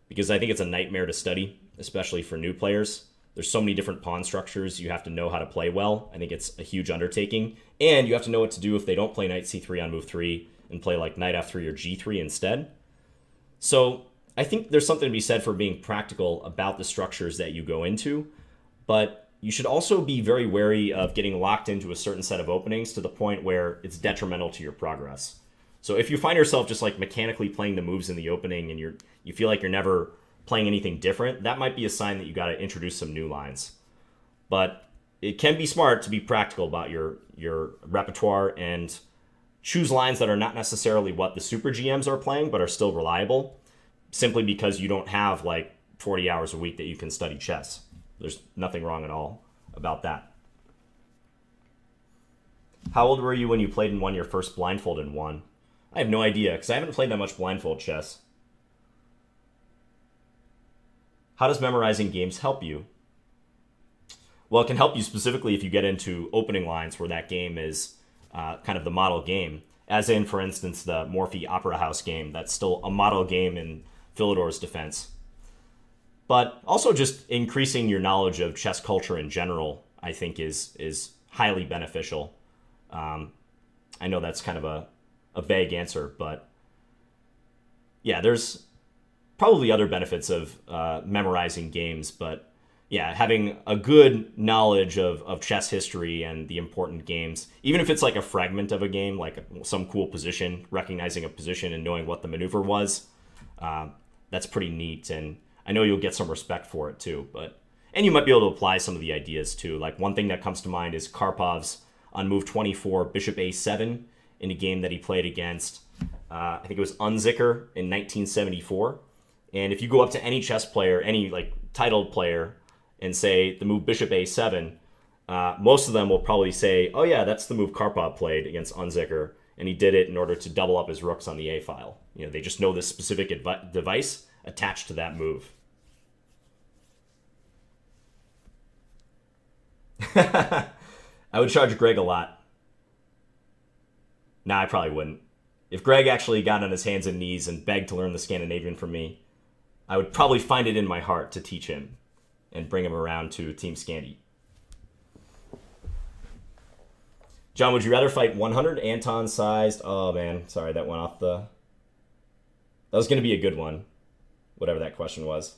S1: because I think it's a nightmare to study, especially for new players. There's so many different pawn structures you have to know how to play well. I think it's a huge undertaking. And you have to know what to do if they don't play knight c3 on move 3 and play like knight f3 or g3 instead. So I think there's something to be said for being practical about the structures that you go into, but you should also be very wary of getting locked into a certain set of openings to the point where it's detrimental to your progress. So if you find yourself just like mechanically playing the moves in the opening and you feel like you're never playing anything different, that might be a sign that you got to introduce some new lines. But it can be smart to be practical about your repertoire and choose lines that are not necessarily what the super GMs are playing, but are still reliable, simply because you don't have like 40 hours a week that you can study chess. There's nothing wrong at all about that. How old were you when you played and won your first blindfold and won? I have no idea, because I haven't played that much blindfold chess. How does memorizing games help you? Well, it can help you specifically if you get into opening lines where that game is kind of the model game. As in, for instance, the Morphy Opera House game. That's still a model game in Philidor's defense. But also just increasing your knowledge of chess culture in general, I think is highly beneficial. I know that's kind of a vague answer, but yeah, there's probably other benefits of memorizing games, but yeah, having a good knowledge of chess history and the important games, even if it's like a fragment of a game, like some cool position, recognizing a position and knowing what the maneuver was, that's pretty neat, and I know you'll get some respect for it too. And you might be able to apply some of the ideas too. Like one thing that comes to mind is Karpov's on move 24, bishop a7 in a game that he played against, I think it was Unzicker in 1974. And if you go up to any chess player, any like titled player, and say the move bishop a7, most of them will probably say, oh yeah, that's the move Karpov played against Unzicker, and he did it in order to double up his rooks on the a file. You know, they just know this specific device attached to that move. I would charge Greg a lot. Nah, I probably wouldn't. If Greg actually got on his hands and knees and begged to learn the Scandinavian from me, I would probably find it in my heart to teach him and bring him around to Team Scandi. John, would you rather fight 100 Anton-sized... Oh, man. Sorry, that went off the... That was going to be a good one. Whatever that question was.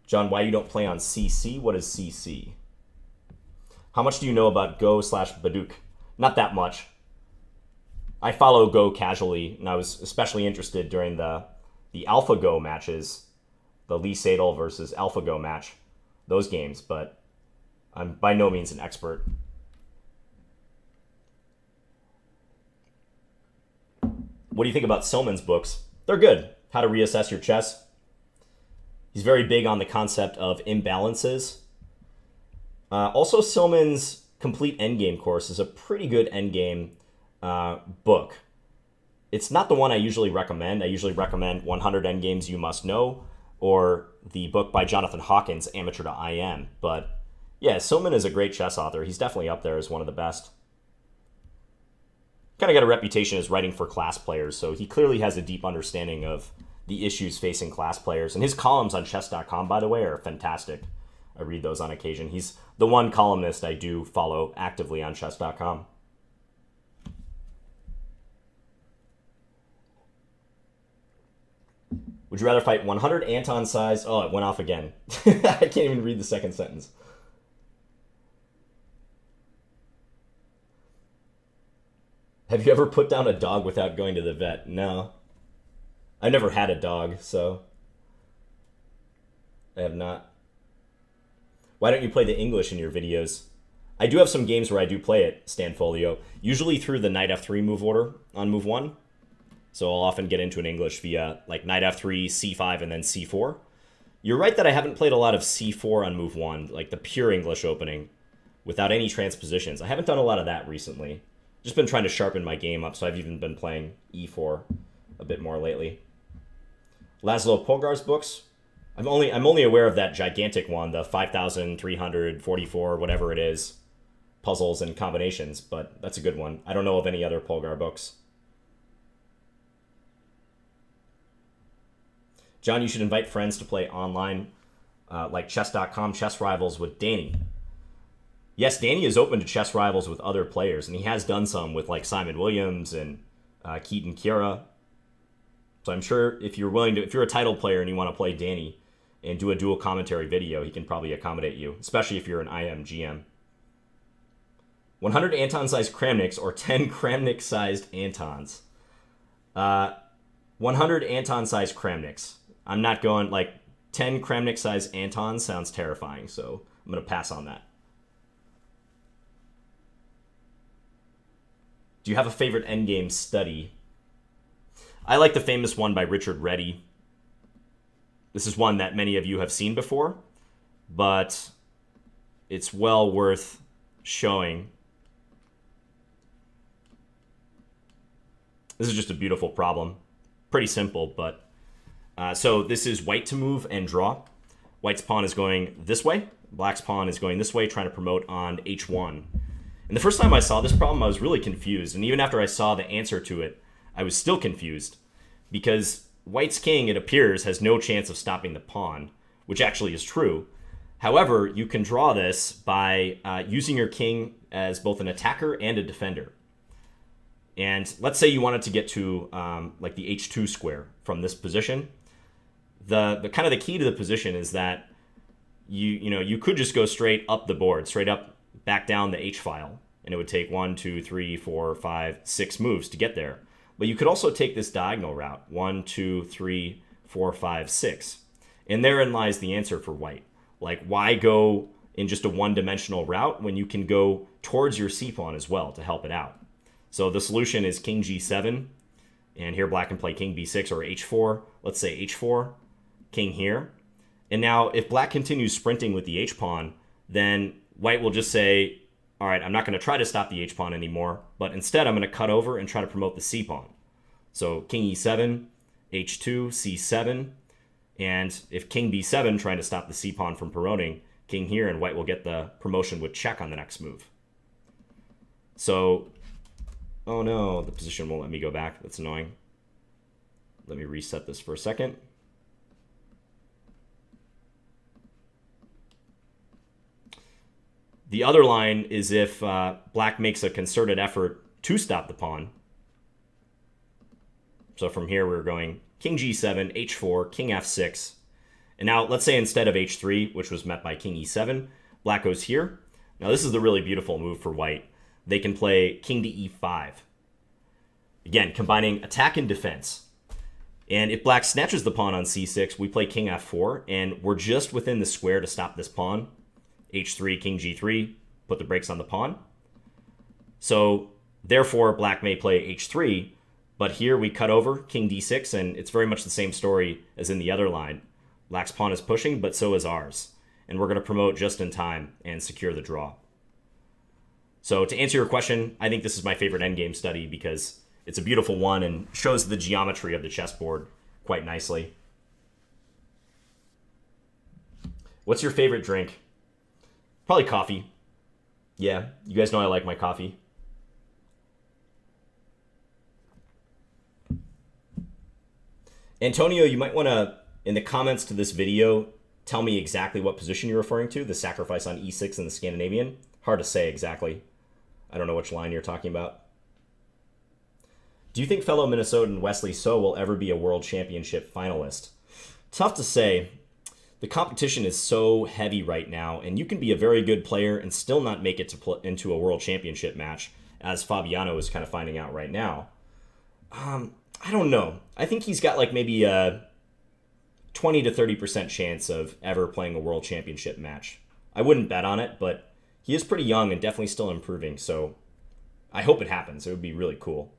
S1: John, why you don't play on CC? What is CC? How much do you know about Go/Baduk? Not that much. I follow Go casually, and I was especially interested during the AlphaGo matches, the Lee Sedol versus AlphaGo match, those games, but I'm by no means an expert. What do you think about Silman's books? They're good. How to reassess your chess. He's very big on the concept of imbalances. Also, Silman's Complete Endgame course is a pretty good endgame book. It's not the one I usually recommend. I usually recommend 100 Endgames You Must Know, or the book by Jonathan Hawkins, Amateur to IM. But yeah, Silman is a great chess author. He's definitely up there as one of the best. Kind of got a reputation as writing for class players, so he clearly has a deep understanding of the issues facing class players. And his columns on chess.com, by the way, are fantastic. I read those on occasion. He's the one columnist I do follow actively on chess.com. Would you rather fight 100 Anton-sized... Oh, it went off again. I can't even read the second sentence. Have you ever put down a dog without going to the vet? No. I've never had a dog, so... I have not. Why don't you play the English in your videos? I do have some games where I do play it, Stanfolio. Usually through the knight f3 move order on move 1. So I'll often get into an English via like knight f3, c5, and then c4. You're right that I haven't played a lot of c4 on move 1, like the pure English opening, without any transpositions. I haven't done a lot of that recently. Just been trying to sharpen my game up, so I've even been playing e4 a bit more lately. Laszlo Polgar's books. I'm only aware of that gigantic one, the 5,344, whatever it is, puzzles and combinations, but that's a good one. I don't know of any other Polgar books. John, you should invite friends to play online, like chess.com Chess Rivals with Danny. Yes, Danny is open to chess rivals with other players, and he has done some with like Simon Williams and Keaton Kira. So I'm sure if you're a title player and you want to play Danny and do a dual commentary video, he can probably accommodate you, especially if you're an IM-GM. 100 Anton-sized Kramniks or 10 Kramnik-sized Antons? 100 Anton-sized Kramniks. I'm not going, like, 10 Kramnik-sized Antons sounds terrifying, so I'm going to pass on that. Do you have a favorite endgame study? I like the famous one by Richard Reddy. This is one that many of you have seen before, but it's well worth showing. This is just a beautiful problem. Pretty simple, but... so this is white to move and draw. White's pawn is going this way. Black's pawn is going this way, trying to promote on h1. And the first time I saw this problem, I was really confused. And even after I saw the answer to it, I was still confused. Because White's king, it appears, has no chance of stopping the pawn, which actually is true. However, you can draw this by using your king as both an attacker and a defender. And let's say you wanted to get to like the h2 square from this position. The kind of the key to the position is that you could just go straight up the board, straight up, back down the h file, and it would take 1, 2, 3, 4, 5, 6 moves to get there. But you could also take this diagonal route, 1, 2, 3, 4, 5, 6. And therein lies the answer for White. Like, why go in just a one-dimensional route when you can go towards your c-pawn as well to help it out? So the solution is king g7, And here black can play king b6 or h4. Let's say h4, king here. And now if black continues sprinting with the h-pawn, then white will just say, all right, I'm not going to try to stop the h-pawn anymore, but instead I'm going to cut over and try to promote the c-pawn. So king e7, h2, c7, and if king b7 trying to stop the c-pawn from promoting, king here, and white will get the promotion with check on the next move. So, oh no, the position won't let me go back. That's annoying. Let me reset this for a second. The other line is if black makes a concerted effort to stop the pawn. So from here, we're going king g7, h4, king f6. And now let's say instead of h3, which was met by king e7, black goes here. Now this is the really beautiful move for white. They can play king to e5. Again, combining attack and defense. And if black snatches the pawn on c6, we play king f4, and we're just within the square to stop this pawn. h3, king g3, put the brakes on the pawn. So therefore, black may play h3, but here we cut over king d6, and it's very much the same story as in the other line. Black's pawn is pushing, but so is ours. And we're going to promote just in time and secure the draw. So to answer your question, I think this is my favorite endgame study because it's a beautiful one and shows the geometry of the chessboard quite nicely. What's your favorite drink? Probably coffee. Yeah, you guys know I like my coffee. Antonio, you might want to, in the comments to this video, tell me exactly what position you're referring to, the sacrifice on e6 in the Scandinavian. Hard to say exactly. I don't know which line you're talking about. Do you think fellow Minnesotan Wesley So will ever be a world championship finalist? Tough to say. The competition is so heavy right now, and you can be a very good player and still not make it into a world championship match, as Fabiano is kind of finding out right now. I don't know. I think he's got like maybe a 20 to 30% chance of ever playing a world championship match. I wouldn't bet on it, but he is pretty young and definitely still improving, so I hope it happens. It would be really cool.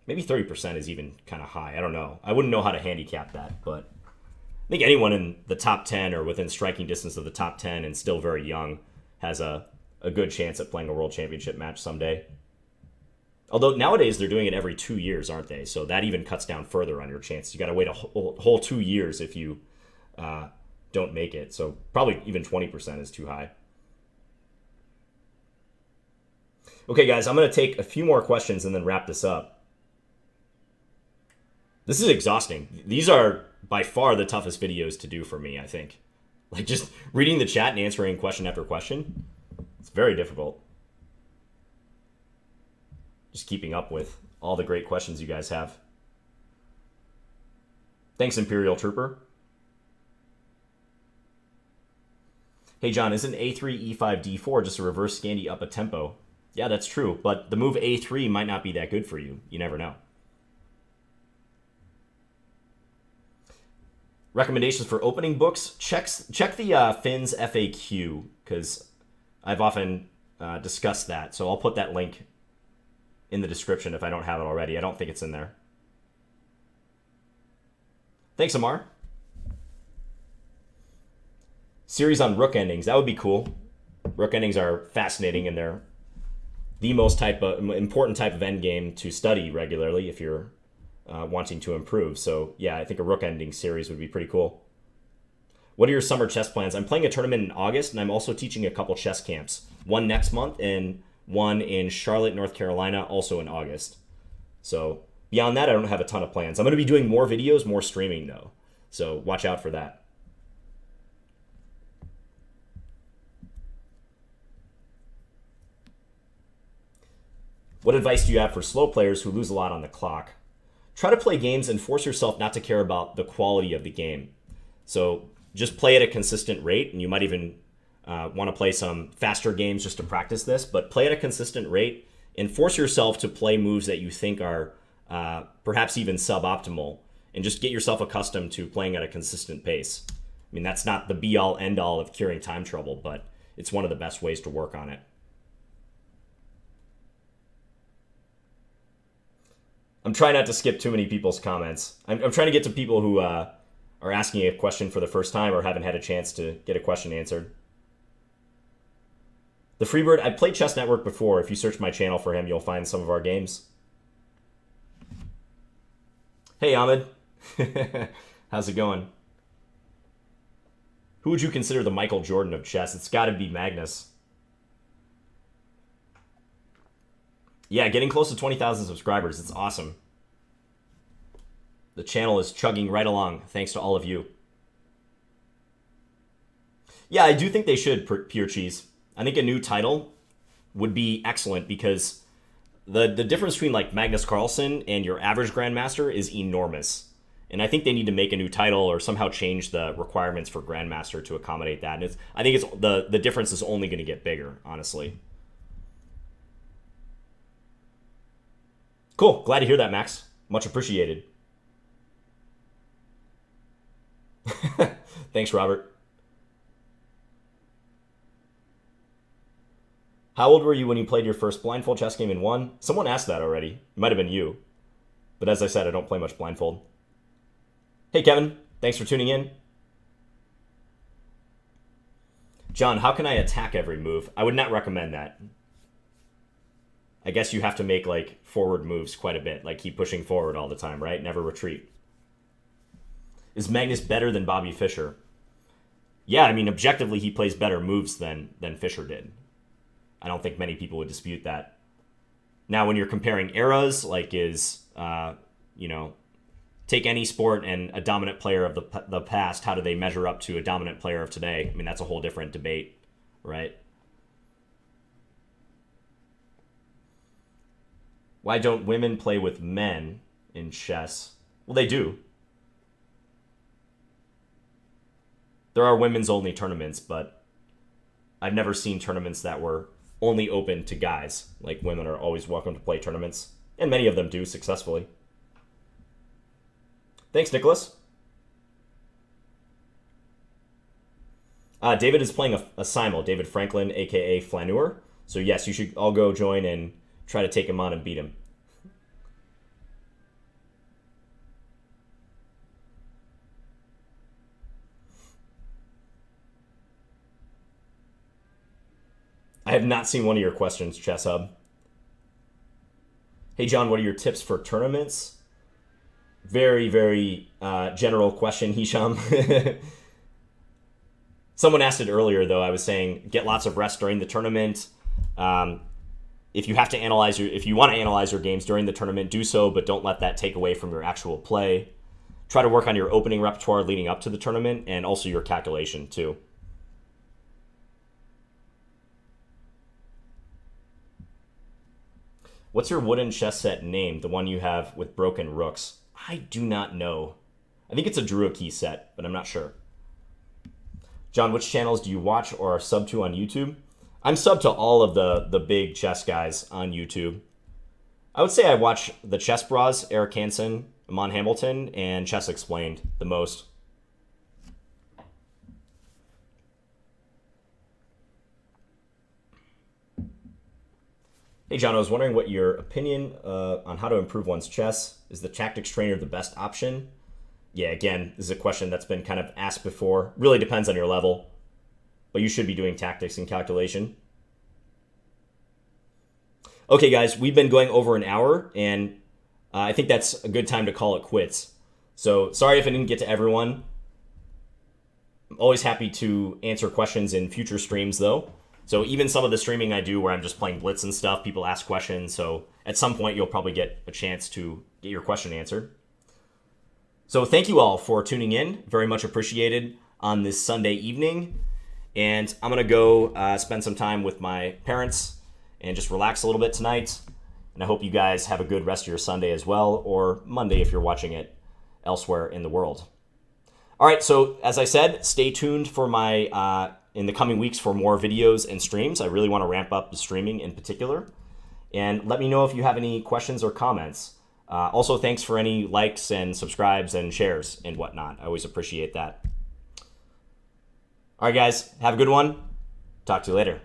S1: Maybe 30% is even kind of high. I don't know. I wouldn't know how to handicap that, but I think anyone in the top 10 or within striking distance of the top 10 and still very young has a good chance at playing a world championship match someday. Although nowadays they're doing it every 2 years, aren't they? So that even cuts down further on your chance. You got to wait a whole 2 years if you don't make it. So probably even 20% is too high. Okay, guys, I'm going to take a few more questions and then wrap this up. This is exhausting. These are by far the toughest videos to do for me, I think. Like just reading the chat and answering question after question. It's very difficult. Just keeping up with all the great questions you guys have. Thanks, Imperial Trooper. Hey, John, isn't a3, e5, d4 just a reverse Scandi up a tempo? Yeah, that's true, but the move a3 might not be that good for you. You never know. Recommendations for opening books. Check the Finn's FAQ, because I've often discussed that. So I'll put that link in the description if I don't have it already. I don't think it's in there. Thanks, Amar. Series on rook endings. That would be cool. Rook endings are fascinating, and they're the most important type of endgame to study regularly if you're wanting to improve. So yeah, I think a rook ending series would be pretty cool. What are your summer chess plans? I'm playing a tournament in August, and I'm also teaching a couple chess camps. One next month and one in Charlotte, North Carolina, also in August. So beyond that, I don't have a ton of plans. I'm going to be doing more videos, more streaming though. So watch out for that. What advice do you have for slow players who lose a lot on the clock? Try to play games and force yourself not to care about the quality of the game. So just play at a consistent rate, and you might even want to play some faster games just to practice this, but play at a consistent rate and force yourself to play moves that you think are perhaps even suboptimal, and just get yourself accustomed to playing at a consistent pace. I mean, that's not the be-all, end-all of curing time trouble, but it's one of the best ways to work on it. I'm trying not to skip too many people's comments. I'm trying to get to people who are asking a question for the first time or haven't had a chance to get a question answered. The Freebird, I played Chess Network before. If you search my channel for him, you'll find some of our games. Hey, Ahmed. How's it going? Who would you consider the Michael Jordan of chess? It's got to be Magnus. Yeah, getting close to 20,000 subscribers. It's awesome. The channel is chugging right along, thanks to all of you. Yeah, I do think they should, Pure Cheese. I think a new title would be excellent because the difference between like Magnus Carlsen and your average Grandmaster is enormous. And I think they need to make a new title or somehow change the requirements for Grandmaster to accommodate that. And I think it's the difference is only going to get bigger, honestly. Cool. Glad to hear that, Max. Much appreciated. Thanks, Robert. How old were you when you played your first blindfold chess game and won? Someone asked that already. It might have been you. But as I said, I don't play much blindfold. Hey, Kevin. Thanks for tuning in. John, how can I attack every move? I would not recommend that. I guess you have to make, like, forward moves quite a bit. Like, keep pushing forward all the time, right? Never retreat. Is Magnus better than Bobby Fischer? Yeah, I mean, objectively, he plays better moves than Fischer did. I don't think many people would dispute that. Now, when you're comparing eras, like take any sport and a dominant player of the past, how do they measure up to a dominant player of today? I mean, that's a whole different debate, right? Why don't women play with men in chess? Well, they do. There are women's only tournaments, but I've never seen tournaments that were only open to guys. Like, women are always welcome to play tournaments, and many of them do successfully. Thanks, Nicholas. David is playing a simul, David Franklin, aka Flaneur. So yes, you should all go join and try to take him on and beat him. I have not seen one of your questions, Chess Hub. Hey, John, what are your tips for tournaments? Very, very general question, Hisham. Someone asked it earlier, though. I was saying get lots of rest during the tournament. If you want to analyze your games during the tournament, do so, but don't let that take away from your actual play. Try to work on your opening repertoire leading up to the tournament and also your calculation, too. What's your wooden chess set named, the one you have with broken rooks? I do not know. I think it's a Druid set, but I'm not sure. John, which channels do you watch or are sub to on YouTube? I'm sub to all of the big chess guys on YouTube. I would say I watch the Chess Bras, Eric Hansen, Amon Hamilton, and Chess Explained the most. Hey, John, I was wondering what your opinion on how to improve one's chess. Is the tactics trainer the best option? Yeah, again, this is a question that's been kind of asked before. Really depends on your level, but you should be doing tactics and calculation. Okay, guys, we've been going over an hour, and I think that's a good time to call it quits. So sorry if I didn't get to everyone. I'm always happy to answer questions in future streams, though. So even some of the streaming I do where I'm just playing Blitz and stuff, people ask questions. So at some point, you'll probably get a chance to get your question answered. So thank you all for tuning in. Very much appreciated on this Sunday evening. And I'm going to go spend some time with my parents and just relax a little bit tonight. And I hope you guys have a good rest of your Sunday as well, or Monday if you're watching it elsewhere in the world. All right, so as I said, stay tuned for my... in the coming weeks for more videos and streams. I really want to ramp up the streaming in particular. And let me know if you have any questions or comments. Also, thanks for any likes and subscribes and shares and whatnot. I always appreciate that. All right, guys, have a good one. Talk to you later.